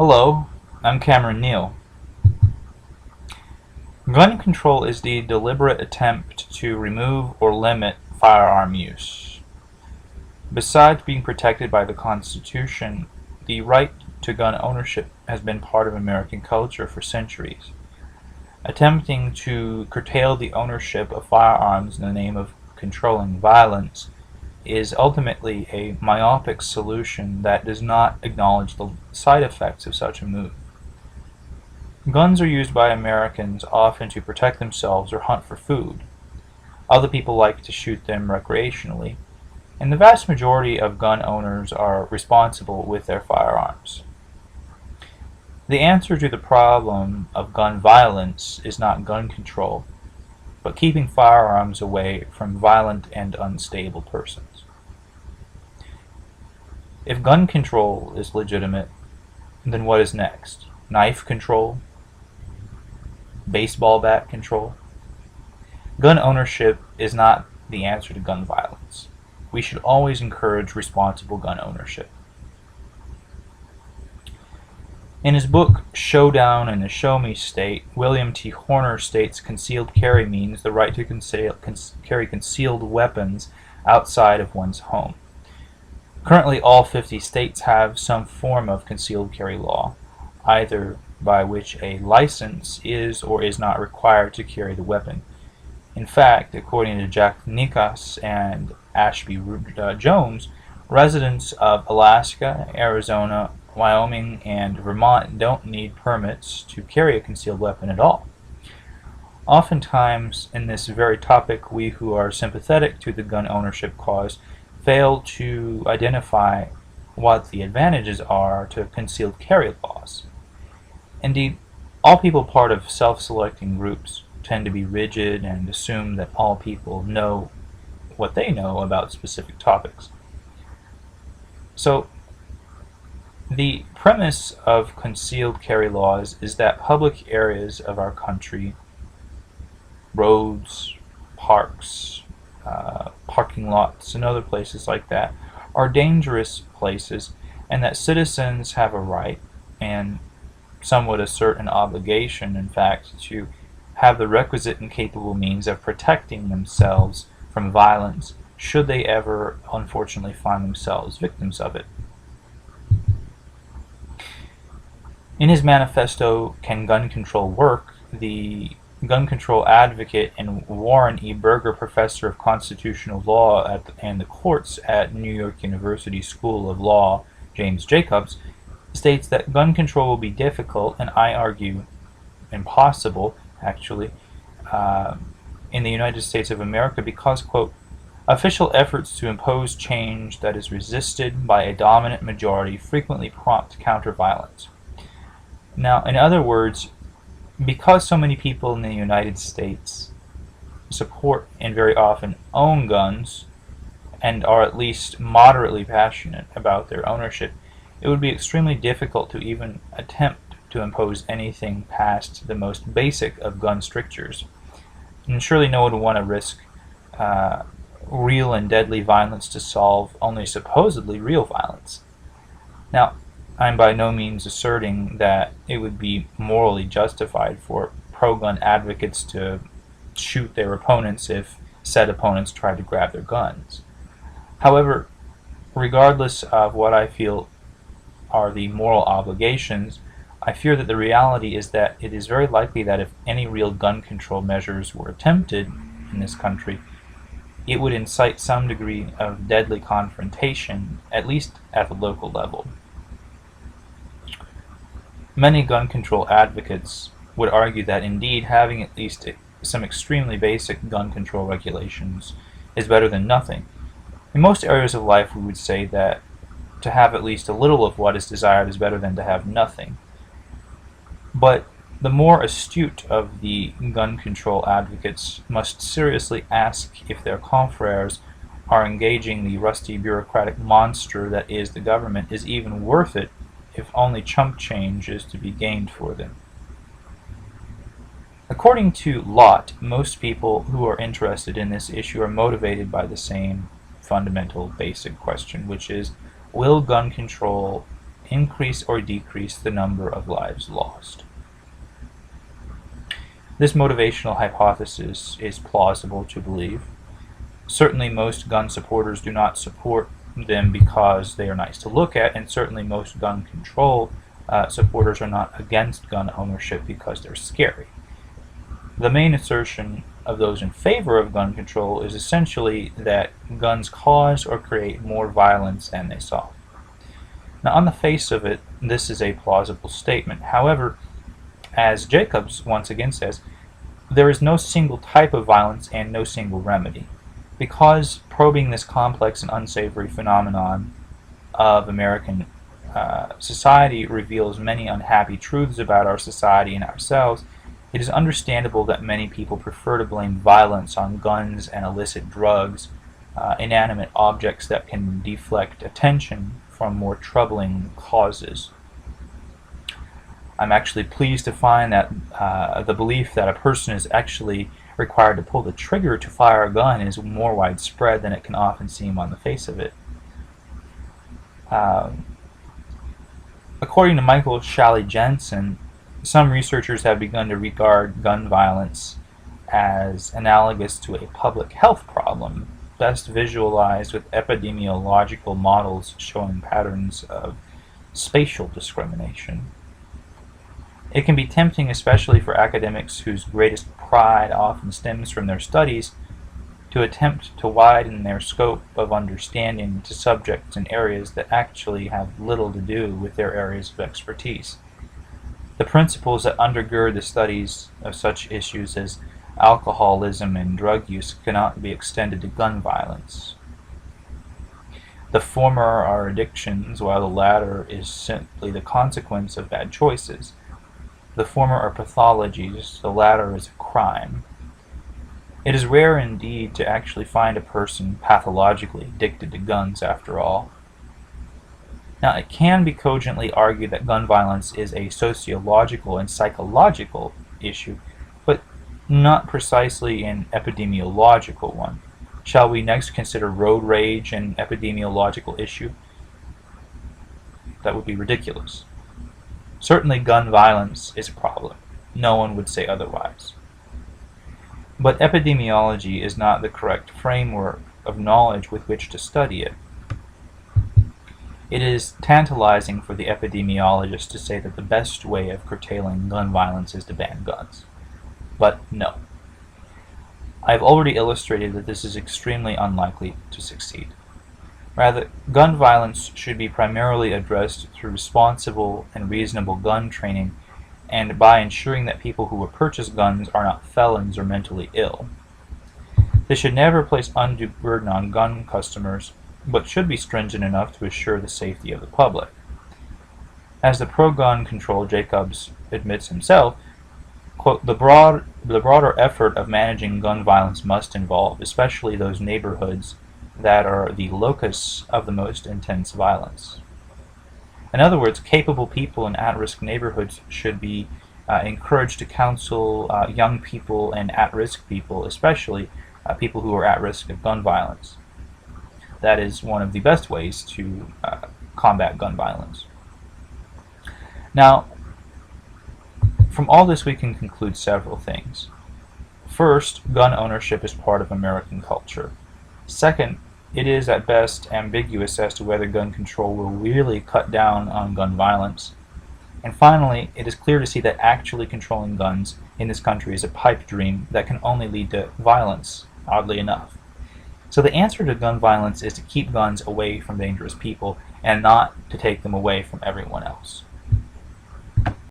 Hello, I'm Cameron Neal. Gun control is the deliberate attempt to remove or limit firearm use. Besides being protected by the Constitution, the right to gun ownership has been part of American culture for centuries. Attempting to curtail the ownership of firearms in the name of controlling violence is ultimately a myopic solution that does not acknowledge the side effects of such a move. Guns are used by Americans often to protect themselves or hunt for food. Other people like to shoot them recreationally, and the vast majority of gun owners are responsible with their firearms. The answer to the problem of gun violence is not gun control, but keeping firearms away from violent and unstable persons. If gun control is legitimate, then what is next? Knife control? Baseball bat control? Gun ownership is not the answer to gun violence. We should always encourage responsible gun ownership. In his book Showdown in the Show Me State, William T. Horner states concealed carry means the right to carry concealed weapons outside of one's home. Currently, all 50 states have some form of concealed carry law, either by which a license is or is not required to carry the weapon. In fact, according to Jack Nikas and Ashby Jones, residents of Alaska, Arizona, Wyoming, and Vermont don't need permits to carry a concealed weapon at all. Oftentimes, in this very topic, we who are sympathetic to the gun ownership cause fail to identify what the advantages are to concealed carry laws. Indeed, all people part of self-selecting groups tend to be rigid and assume that all people know what they know about specific topics. So, the premise of concealed carry laws is that public areas of our country, roads, parks, parking lots, and other places like that, are dangerous places, and that citizens have a right, and some would assert an obligation, in fact, to have the requisite and capable means of protecting themselves from violence should they ever unfortunately find themselves victims of it. In his manifesto, Can Gun Control Work?, the gun control advocate and Warren E. Berger Professor of Constitutional Law and the Courts at New York University School of Law, James Jacobs, states that gun control will be difficult, and I argue impossible, actually, in the United States of America because, quote, official efforts to impose change that is resisted by a dominant majority frequently prompt counter-violence. Now, in other words, because so many people in the United States support and very often own guns and are at least moderately passionate about their ownership, it would be extremely difficult to even attempt to impose anything past the most basic of gun strictures. And surely no one would want to risk real and deadly violence to solve only supposedly real violence. Now, I'm by no means asserting that it would be morally justified for pro-gun advocates to shoot their opponents if said opponents try to grab their guns. However, regardless of what I feel are the moral obligations, I fear that the reality is that it is very likely that if any real gun control measures were attempted in this country, it would incite some degree of deadly confrontation, at least at the local level. Many gun control advocates would argue that indeed having at least some extremely basic gun control regulations is better than nothing. In most areas of life, we would say that to have at least a little of what is desired is better than to have nothing. But the more astute of the gun control advocates must seriously ask if their confreres are engaging the rusty bureaucratic monster that is the government is even worth it if only chump change is to be gained for them. According to Lott, most people who are interested in this issue are motivated by the same fundamental basic question, which is, will gun control increase or decrease the number of lives lost. This motivational hypothesis is plausible to believe. Certainly most gun supporters do not support them because they are nice to look at, and certainly most gun control supporters are not against gun ownership because they're scary. The main assertion of those in favor of gun control is essentially that guns cause or create more violence than they solve. Now, on the face of it, this is a plausible statement. However, as Jacobs once again says, there is no single type of violence and no single remedy. Because probing this complex and unsavory phenomenon of American society reveals many unhappy truths about our society and ourselves, it is understandable that many people prefer to blame violence on guns and illicit drugs, inanimate objects that can deflect attention from more troubling causes. I'm actually pleased to find that the belief that a person is actually required to pull the trigger to fire a gun is more widespread than it can often seem on the face of it. According to Michael Shalley-Jensen, some researchers have begun to regard gun violence as analogous to a public health problem, best visualized with epidemiological models showing patterns of spatial discrimination. It can be tempting, especially for academics whose greatest pride often stems from their studies, to attempt to widen their scope of understanding to subjects and areas that actually have little to do with their areas of expertise. The principles that undergird the studies of such issues as alcoholism and drug use cannot be extended to gun violence. The former are addictions, while the latter is simply the consequence of bad choices. The former are pathologies, the latter is a crime. It is rare indeed to actually find a person pathologically addicted to guns, after all. Now, it can be cogently argued that gun violence is a sociological and psychological issue, but not precisely an epidemiological one. Shall we next consider road rage an epidemiological issue? That would be ridiculous. Certainly gun violence is a problem. No one would say otherwise. But epidemiology is not the correct framework of knowledge with which to study it. It is tantalizing for the epidemiologist to say that the best way of curtailing gun violence is to ban guns. But no. I have already illustrated that this is extremely unlikely to succeed. Rather, gun violence should be primarily addressed through responsible and reasonable gun training and by ensuring that people who will purchase guns are not felons or mentally ill. This should never place undue burden on gun customers, but should be stringent enough to assure the safety of the public. As the pro-gun control Jacobs admits himself, quote, the broader effort of managing gun violence must involve, especially those neighborhoods that are the locus of the most intense violence. In other words, capable people in at-risk neighborhoods should be encouraged to counsel young people and at-risk people, especially people who are at risk of gun violence. That is one of the best ways to combat gun violence. Now, from all this we can conclude several things. First, gun ownership is part of American culture. Second, it is at best ambiguous as to whether gun control will really cut down on gun violence. And finally, it is clear to see that actually controlling guns in this country is a pipe dream that can only lead to violence, oddly enough. So the answer to gun violence is to keep guns away from dangerous people and not to take them away from everyone else.